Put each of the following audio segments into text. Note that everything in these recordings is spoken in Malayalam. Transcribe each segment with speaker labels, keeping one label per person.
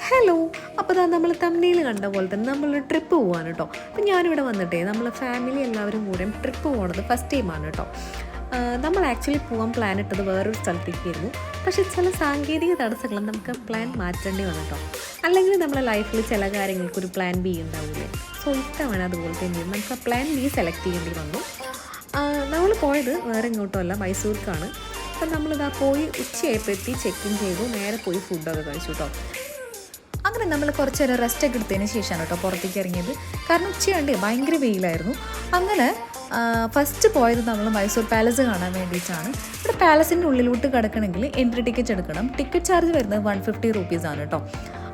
Speaker 1: ഹലോ. അപ്പോൾ നമ്മൾ തമ്മിൽ കണ്ട പോലെ തന്നെ നമ്മളൊരു ട്രിപ്പ് പോവാണ് കേട്ടോ. അപ്പോൾ ഞാനിവിടെ വന്നിട്ടേ നമ്മൾ ഫാമിലി എല്ലാവരും കൂടെ ട്രിപ്പ് പോകുന്നത് ഫസ്റ്റ് ടൈമാണ് കേട്ടോ. നമ്മൾ ആക്ച്വലി പോകാൻ പ്ലാൻ ഇട്ടത് വേറൊരു സ്ഥലത്തേക്കായിരുന്നു. പക്ഷേ ചില സാങ്കേതിക തടസ്സങ്ങൾ നമുക്ക് പ്ലാൻ മാറ്റേണ്ടി വന്നു കേട്ടോ. അല്ലെങ്കിൽ നമ്മളെ ലൈഫിൽ ചില കാര്യങ്ങൾക്കൊരു പ്ലാൻ ബി ഉണ്ടാവില്ലേ. സോ ഇത്തവണ അതുപോലെ തന്നെ നമുക്ക് ആ പ്ലാൻ ബി സെലക്ട് ചെയ്യേണ്ടി വന്നു. നമ്മൾ പോയത് വേറെ ഇങ്ങോട്ടും അല്ല, മൈസൂർക്കാണ്. അപ്പം നമ്മളിതാ പോയി ഉച്ചയായപ്പോൾ എത്തി, ചെക്ക് ഇൻ ചെയ്തു, നേരെ പോയി ഫുഡൊക്കെ കഴിച്ചു കേട്ടോ. അങ്ങനെ നമ്മൾ കുറച്ച് നേരം റെസ്റ്റൊക്കെ എടുത്തതിന് ശേഷമാണ് കേട്ടോ പുറത്തേക്ക് ഇറങ്ങിയത്. കാരണം ഉച്ചയുണ്ട്, ഭയങ്കര വെയിലായിരുന്നു. അങ്ങനെ ഫസ്റ്റ് പോയത് നമ്മൾ മൈസൂർ പാലസ് കാണാൻ വേണ്ടിയിട്ടാണ്. ഇവിടെ പാലസിൻ്റെ ഉള്ളിലോട്ട് കിടക്കണമെങ്കിൽ എൻട്രി ടിക്കറ്റ് എടുക്കണം. ടിക്കറ്റ് ചാർജ് വരുന്നത് 150 റുപ്പീസാണ് കേട്ടോ.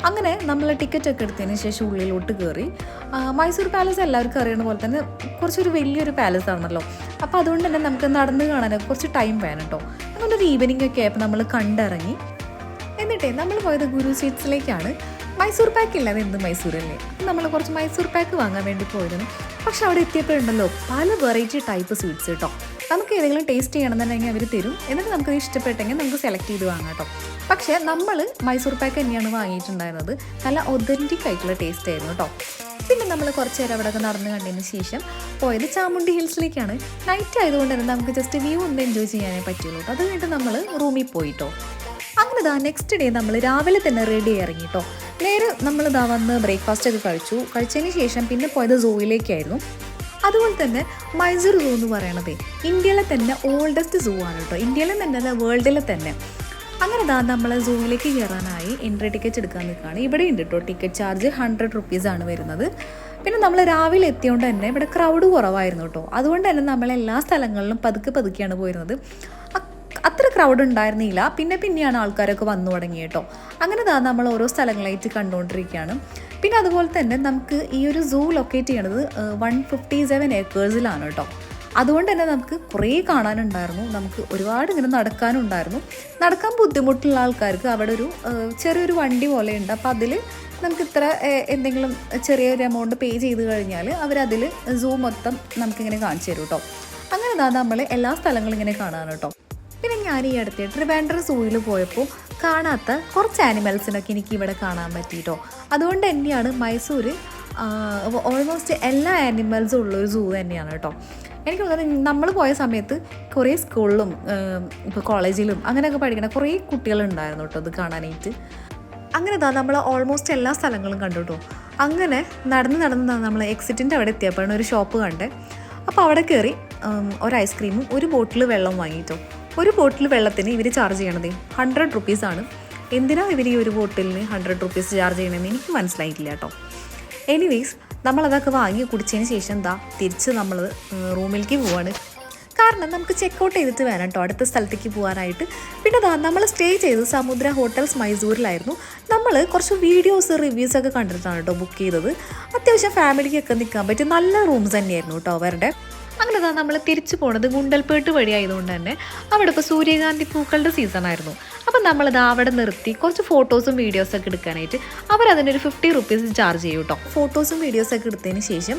Speaker 1: അങ്ങനെ നമ്മൾ ടിക്കറ്റൊക്കെ എടുത്തതിന് ശേഷം ഉള്ളിലോട്ട് കയറി. മൈസൂർ പാലസ് എല്ലാവർക്കും അറിയുന്ന പോലെ തന്നെ കുറച്ചൊരു വലിയൊരു പാലസ് ആണല്ലോ. അപ്പോൾ അതുകൊണ്ട് തന്നെ നമുക്ക് നടന്ന് കാണാനൊക്കെ കുറച്ച് ടൈം വേണം കേട്ടോ. അങ്ങനെ ഒരു ഈവനിങ് ഒക്കെ ആയപ്പോൾ നമ്മൾ കണ്ടിറങ്ങി. എന്നിട്ടേ നമ്മൾ പോയത് ഗുരു സ്വീറ്റ്സിലേക്കാണ്. മൈസൂർ പാക്ക് ഇല്ലാതെ എന്ത് മൈസൂരല്ലേ. നമ്മൾ കുറച്ച് മൈസൂർ പാക്ക് വാങ്ങാൻ വേണ്ടി പോയിരുന്നു. പക്ഷെ അവിടെ എത്തിയപ്പോഴുണ്ടല്ലോ പല വെറൈറ്റി ടൈപ്പ് സ്വീറ്റ്സ് കേട്ടോ. നമുക്ക് ഏതെങ്കിലും ടേസ്റ്റ് ചെയ്യണമെന്നുണ്ടെങ്കിൽ അവർ തരും. എന്നിട്ട് നമുക്ക് ഇഷ്ടപ്പെട്ടെങ്കിൽ നമുക്ക് സെലക്ട് ചെയ്ത് വാങ്ങാം കേട്ടോ. പക്ഷേ നമ്മൾ മൈസൂർ പാക്ക് തന്നെയാണ് വാങ്ങിയിട്ടുണ്ടായിരുന്നത്. നല്ല ഒതൻറ്റിക് ആയിട്ടുള്ള ടേസ്റ്റ് ആയിരുന്നു കേട്ടോ. പിന്നെ നമ്മൾ കുറച്ച് നേരം അവിടെ നടന്ന് കണ്ടതിന് ശേഷം പോയത് ചാമുണ്ഡി ഹിൽസിലേക്കാണ്. നൈറ്റ് ആയതുകൊണ്ട് തന്നെ നമുക്ക് ജസ്റ്റ് വ്യൂ ഒന്ന് എൻജോയ് ചെയ്യാനേ പറ്റുള്ളൂ കേട്ടോ. അത് കഴിഞ്ഞിട്ട് നമ്മൾ റൂമിൽ പോയിട്ടോ. അങ്ങനെ നെക്സ്റ്റ് ഡേ നമ്മൾ രാവിലെ തന്നെ റെഡി ഇറങ്ങി കേട്ടോ. നേരെ നമ്മൾ വന്ന് ബ്രേക്ക്ഫാസ്റ്റ് ഒക്കെ കഴിച്ചതിന് ശേഷം പിന്നെ പോയത് സൂയിലേക്കായിരുന്നു. അതുപോലെ തന്നെ മൈസൂർ സൂ എന്ന് പറയണത് ഇന്ത്യയിലെ തന്നെ ഓൾഡസ്റ്റ് സൂ ആണ് കേട്ടോ. ഇന്ത്യയിലെ തന്നെ അല്ല, വേൾഡിലെ തന്നെ. അങ്ങനെ നമ്മൾ സൂയിലേക്ക് കയറാനായി എൻട്രി ടിക്കറ്റ് എടുക്കാൻ നിൽക്കുകയാണ്. ഇവിടെ ഉണ്ട് കേട്ടോ ടിക്കറ്റ് ചാർജ് 100 റുപ്പീസാണ് വരുന്നത്. പിന്നെ നമ്മൾ രാവിലെ എത്തിയോണ്ട് തന്നെ ഇവിടെ ക്രൗഡ് കുറവായിരുന്നു കേട്ടോ. അതുകൊണ്ട് തന്നെ നമ്മൾ എല്ലാ സ്ഥലങ്ങളിലും പതുക്കെയാണ് പോയിരുന്നത്. അത്ര ക്രൗഡ് ഉണ്ടായിരുന്നില്ല. പിന്നെയാണ് ആൾക്കാരൊക്കെ വന്നു തുടങ്ങി കേട്ടോ. അങ്ങനെ നമ്മൾ ഓരോ സ്ഥലങ്ങളായിട്ട് കണ്ടുകൊണ്ടിരിക്കുകയാണ്. പിന്നെ അതുപോലെ തന്നെ നമുക്ക് ഈ ഒരു സൂ ലൊക്കേറ്റ് ചെയ്യണത് 157 ഏക്കേഴ്സിലാണ് കേട്ടോ. അതുകൊണ്ട് തന്നെ നമുക്ക് കുറേ കാണാനുണ്ടായിരുന്നു. നമുക്ക് ഒരുപാട് ഇങ്ങനെ നടക്കാനുണ്ടായിരുന്നു. നടക്കാൻ ബുദ്ധിമുട്ടുള്ള ആൾക്കാർക്ക് അവിടെ ഒരു ചെറിയൊരു വണ്ടി പോലെ ഉണ്ട്. അപ്പോൾ അതിൽ നമുക്ക് ഇത്ര എന്തെങ്കിലും ചെറിയൊരു എമൗണ്ട് പേ ചെയ്ത് കഴിഞ്ഞാൽ അവരതിൽ സൂ മൊത്തം നമുക്കിങ്ങനെ കാണിച്ചു തരും കേട്ടോ. അങ്ങനെ നമ്മൾ എല്ലാ സ്ഥലങ്ങളും ഇങ്ങനെ കാണാൻ കേട്ടോ. പിന്നെ ഞാൻ ഈ അടുത്ത് ട്രിവാൻഡ്രം സൂയിൽ പോയപ്പോൾ കാണാത്ത കുറച്ച് ആനിമൽസിനൊക്കെ എനിക്ക് ഇവിടെ കാണാൻ പറ്റിയിട്ടോ. അതുകൊണ്ട് തന്നെയാണ് മൈസൂർ ഓൾമോസ്റ്റ് എല്ലാ ആനിമൽസും ഉള്ളൊരു സൂ തന്നെയാണ് കേട്ടോ. എനിക്ക് തോന്നുന്നത് നമ്മൾ പോയ സമയത്ത് കുറേ സ്കൂളിലും ഇപ്പോൾ കോളേജിലും അങ്ങനെയൊക്കെ പഠിക്കുന്ന കുറേ കുട്ടികളുണ്ടായിരുന്നു കേട്ടോ ഇത് കാണാനായിട്ട്. അങ്ങനെ നമ്മൾ ഓൾമോസ്റ്റ് എല്ലാ സ്ഥലങ്ങളും കണ്ടു കേട്ടോ. അങ്ങനെ നടന്ന് നമ്മൾ എക്സിറ്റിൻ്റെ അവിടെ എത്തിയപ്പോഴാണ് ഒരു ഷോപ്പ് കണ്ടേ. അപ്പോൾ അവിടെ കയറി ഒരു ഐസ്ക്രീമും ഒരു ബോട്ടിൽ വെള്ളം വാങ്ങിയിട്ടോ. ഒരു ബോട്ടിൽ വെള്ളത്തിന് ഇവർ ചാർജ് ചെയ്യണത് 100 റുപ്പീസാണ്. എന്തിനാണ് ഇവർ ഈ ഒരു ബോട്ടിലിന് 100 റുപ്പീസ് ചാർജ് ചെയ്യണമെന്ന് എനിക്ക് മനസ്സിലായിട്ടില്ല കേട്ടോ. എനിവേസ് നമ്മളതൊക്കെ വാങ്ങി കുടിച്ചതിന് ശേഷം തിരിച്ച് നമ്മൾ റൂമിലേക്ക് പോവാണ്. കാരണം നമുക്ക് ചെക്കൗട്ട് ചെയ്തിട്ട് വേണം കേട്ടോ അടുത്ത സ്ഥലത്തേക്ക് പോകാനായിട്ട്. പിന്നെ നമ്മൾ സ്റ്റേ ചെയ്തത് സമുദ്ര ഹോട്ടൽസ് മൈസൂരിലായിരുന്നു. നമ്മൾ കുറച്ച് വീഡിയോസ് റിവ്യൂസൊക്കെ കണ്ടിട്ടാണ് കേട്ടോ ബുക്ക് ചെയ്തത്. അത്യാവശ്യം ഫാമിലിക്കൊക്കെ നിൽക്കാൻ പറ്റിയ നല്ല റൂംസ് തന്നെയായിരുന്നു കേട്ടോ അവരുടെ. അങ്ങനെ നമ്മൾ തിരിച്ചു പോണത് ഗുണ്ടൽപേട്ട് വഴി ആയതുകൊണ്ട് തന്നെ അവിടെ ഇപ്പോൾ സൂര്യകാന്തി പൂക്കളുടെ സീസണായിരുന്നു. അപ്പം നമ്മളിത് അവിടെ നിർത്തി കുറച്ച് ഫോട്ടോസും വീഡിയോസൊക്കെ എടുക്കാനായിട്ട് അവരതിനൊരു 50 റുപ്പീസ് ചാർജ് ചെയ്യും കേട്ടോ. ഫോട്ടോസും വീഡിയോസൊക്കെ എടുത്തതിന് ശേഷം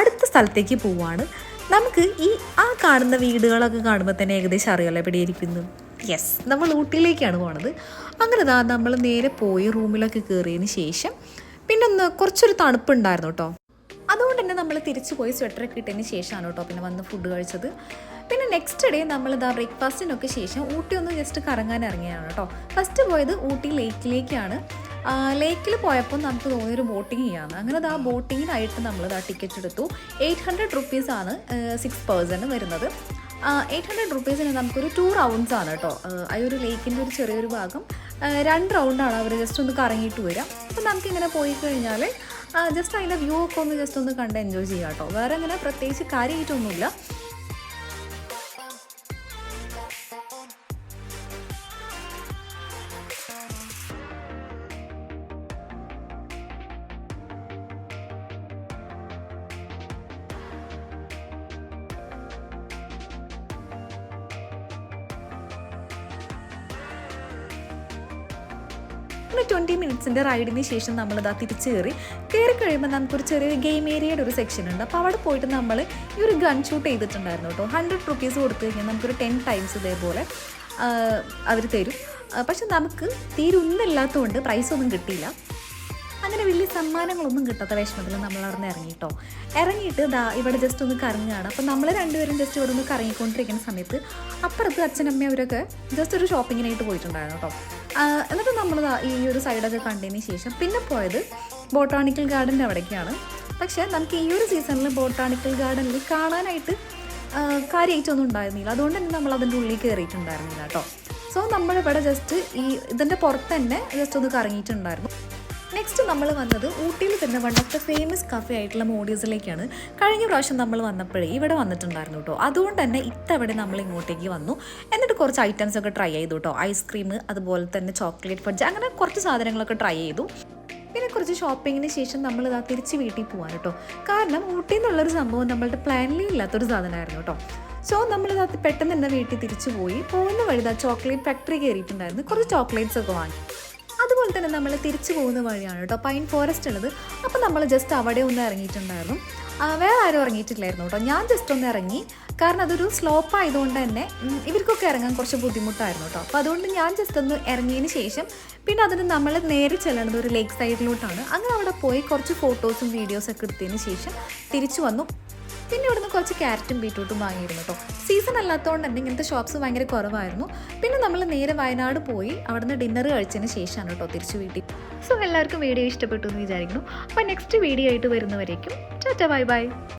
Speaker 1: അടുത്ത സ്ഥലത്തേക്ക് പോവാണ്. നമുക്ക് ആ കാണുന്ന വീടുകളൊക്കെ കാണുമ്പോൾ തന്നെ ഏകദേശം അറിയാമല്ലോ എവിടെ ഇരിക്കുന്നു. യെസ്, നമ്മൾ ഊട്ടിയിലേക്കാണ് പോണത്. അങ്ങനെ നമ്മൾ നേരെ പോയി റൂമിലൊക്കെ കയറിയതിന് ശേഷം പിന്നെ കുറച്ചൊരു തണുപ്പുണ്ടായിരുന്നു കേട്ടോ. അതുകൊണ്ട് തന്നെ നമ്മൾ തിരിച്ചു പോയി സ്വെറ്ററൊക്കെ ഇട്ടതിന് ശേഷമാണ് കേട്ടോ പിന്നെ വന്ന് ഫുഡ് കഴിച്ചത്. പിന്നെ നെക്സ്റ്റ് ഡേ നമ്മൾ ബ്രേക്ക്ഫാസ്റ്റിനൊക്കെ ശേഷം ഊട്ടി ഒന്ന് ജസ്റ്റ് കറങ്ങാൻ ഇറങ്ങിയാണ് കേട്ടോ. ഫസ്റ്റ് പോയത് ഊട്ടി ലേക്കിലേക്കാണ്. ലേക്കിൽ പോയപ്പോൾ നമുക്ക് തോന്നിയൊരു ബോട്ടിങ് ചെയ്യാമെന്ന്. അങ്ങനെ ബോട്ടിങ്ങിനായിട്ട് നമ്മൾ ടിക്കറ്റ് എടുത്തു. 800 റുപ്പീസാണ് 6 പേഴ്സണ് വരുന്നത്. 800 റുപ്പീസിന് നമുക്കൊരു 2 റൗണ്ട്സ് ആണ് കേട്ടോ. ആ ഒരു ലേക്കിൻ്റെ ഒരു ചെറിയൊരു ഭാഗം 2 റൗണ്ടാണ് അവർ ജസ്റ്റ് ഒന്ന് കറങ്ങിയിട്ട് വരാം. അപ്പോൾ നമുക്കിങ്ങനെ പോയി കഴിഞ്ഞാൽ ജസ്റ്റ് അതിൻ്റെ വ്യൂ ഒക്കെ ഒന്ന് ജസ്റ്റ് ഒന്ന് കണ്ട് എൻജോയ് ചെയ്യാം കേട്ടോ. വേറെ അങ്ങനെ പ്രത്യേകിച്ച് കാര്യമായിട്ടൊന്നുമില്ല. ഒരു 20 മിനിറ്റ്സിൻ്റെ റൈഡിന് ശേഷം നമ്മളിതാ തിരിച്ച് കയറി കഴിയുമ്പോൾ നമുക്കൊരു ചെറിയൊരു ഗെയിം ഏരിയയുടെ ഒരു സെക്ഷൻ ഉണ്ട്. അപ്പോൾ അവിടെ പോയിട്ട് നമ്മൾ ഈ ഒരു ഗൺ ഷൂട്ട് ചെയ്തിട്ടുണ്ടായിരുന്നു കേട്ടോ. 100 റുപ്പീസ് കൊടുത്തു കഴിഞ്ഞാൽ നമുക്കൊരു 10 ടൈംസ് ഇതേപോലെ അവർ തരും.
Speaker 2: പക്ഷെ നമുക്ക് തീരൊന്നുമില്ലാത്തതുകൊണ്ട് പ്രൈസൊന്നും കിട്ടിയില്ല. അങ്ങനെ വലിയ സമ്മാനങ്ങളൊന്നും കിട്ടാത്ത വിഷമത്തിൽ നമ്മൾ അവിടെ നിന്ന് ഇറങ്ങിയിട്ടോ. ഇറങ്ങിയിട്ട് ഇവിടെ ജസ്റ്റ് ഒന്ന് കറങ്ങുകയാണ്. അപ്പോൾ നമ്മൾ രണ്ടുപേരും ജസ്റ്റ് ഇവിടെ ഒന്ന് കറങ്ങിക്കൊണ്ടിരിക്കുന്ന സമയത്ത് അപ്പുറത്ത് അച്ഛനമ്മ അവരൊക്കെ ജസ്റ്റ് ഒരു ഷോപ്പിങ്ങിനായിട്ട് പോയിട്ടുണ്ടായിരുന്നു കേട്ടോ. എന്നിട്ട് നമ്മൾ ഈ ഒരു സൈഡൊക്കെ കണ്ടതിന് ശേഷം പിന്നെ പോയത് ബോട്ടാണിക്കൽ ഗാർഡൻ്റെ അവിടേക്കാണ്. പക്ഷേ നമുക്ക് ഈ ഒരു സീസണിൽ ബോട്ടാണിക്കൽ ഗാർഡനിൽ കാണാനായിട്ട് കാര്യമായിട്ടൊന്നും ഉണ്ടായിരുന്നില്ല. അതുകൊണ്ട് തന്നെ നമ്മൾ അതിൻ്റെ ഉള്ളിൽ കയറിയിട്ടുണ്ടായിരുന്നില്ല കേട്ടോ. സോ നമ്മളിവിടെ ജസ്റ്റ് ഇതിൻ്റെ പുറത്ത് തന്നെ ജസ്റ്റ് ഒന്ന് കറങ്ങിയിട്ടുണ്ടായിരുന്നു. നെക്സ്റ്റ് നമ്മൾ വന്നത് ഊട്ടിയിൽ തന്നെ one of the famous cafe ആയിട്ടുള്ള മോഡീസിലേക്കാണ്. കഴിഞ്ഞ പ്രാവശ്യം നമ്മൾ വന്നപ്പോഴേ ഇവിടെ വന്നിട്ടുണ്ടായിരുന്നു കേട്ടോ. അതുകൊണ്ട് തന്നെ ഇത്തവണ നമ്മൾ ഇങ്ങോട്ടേക്ക് വന്നു. എന്നിട്ട് കുറച്ച് ഐറ്റംസ് ഒക്കെ ട്രൈ ചെയ്തു കേട്ടോ. ഐസ്ക്രീം, അതുപോലെ തന്നെ ചോക്ലേറ്റ് ഫഡ്ജ്, അങ്ങനെ കുറച്ച് സാധനങ്ങളൊക്കെ ട്രൈ ചെയ്തു. പിന്നെ കുറച്ച് ഷോപ്പിങ്ങിന് ശേഷം നമ്മൾ തിരിച്ച് വീട്ടിൽ പോകാൻ കേട്ടോ. കാരണം ഊട്ടി എന്നുള്ളൊരു സംഭവം നമ്മളുടെ പ്ലാനിലേ ഇല്ലാത്തൊരു സാധനമായിരുന്നു കേട്ടോ. സോ നമ്മൾ പെട്ടെന്ന് തന്നെ വീട്ടിൽ തിരിച്ചു പോയി. പോകുന്ന വഴി ചോക്ലേറ്റ് ഫാക്ടറി കയറിയിട്ടുണ്ടായിരുന്നു. കുറച്ച് ചോക്ലേറ്റ്സ് ഒക്കെ വാങ്ങി. അതുപോലെ തന്നെ നമ്മൾ തിരിച്ചു പോകുന്ന വഴിയാണ് കേട്ടോ പൈൻ ഫോറസ്റ്റ് ഉള്ളത്. അപ്പോൾ നമ്മൾ ജസ്റ്റ് അവിടെ ഒന്ന് ഇറങ്ങിയിട്ടുണ്ടായിരുന്നു. വേറെ ആരും ഇറങ്ങിയിട്ടില്ലായിരുന്നു കേട്ടോ. ഞാൻ ജസ്റ്റ് ഒന്ന് ഇറങ്ങി. കാരണം അതൊരു സ്ലോപ്പ് ആയതുകൊണ്ട് തന്നെ ഇവർക്കൊക്കെ ഇറങ്ങാൻ കുറച്ച് ബുദ്ധിമുട്ടായിരുന്നു കേട്ടോ. അപ്പോൾ അതുകൊണ്ട് ഞാൻ ജസ്റ്റ് ഒന്ന് ഇറങ്ങിയതിന് ശേഷം പിന്നെ അതിന് നമ്മൾ നേരെ ചെല്ലുന്നത് ഒരു ലേക്ക് സൈഡിലോട്ടാണ്. അങ്ങനെ അവിടെ പോയി കുറച്ച് ഫോട്ടോസും വീഡിയോസൊക്കെ എടുത്തതിന് ശേഷം തിരിച്ചു വന്നു. പിന്നെ ഇവിടുന്ന് കുറച്ച് ക്യാരറ്റും ബീറ്റ്റൂട്ടും വാങ്ങിയിരുന്നു കേട്ടോ. സീസൺ അല്ലാത്തതുകൊണ്ട് തന്നെ ഇങ്ങനത്തെ ഷോപ്സ് ഭയങ്കര കുറവായിരുന്നു. പിന്നെ നമ്മൾ നേരെ വയനാട് പോയി അവിടുന്ന് ഡിന്നർ കഴിച്ചതിന് ശേഷമാണ് കേട്ടോ തിരിച്ചു വീട്ടിൽ. സോ എല്ലാവർക്കും വീഡിയോ ഇഷ്ടപ്പെട്ടു എന്ന് വിചാരിക്കുന്നു. അപ്പോൾ നെക്സ്റ്റ് വീഡിയോ ആയിട്ട് വരുന്നവരേക്കും ടാറ്റാ ബൈ ബൈ.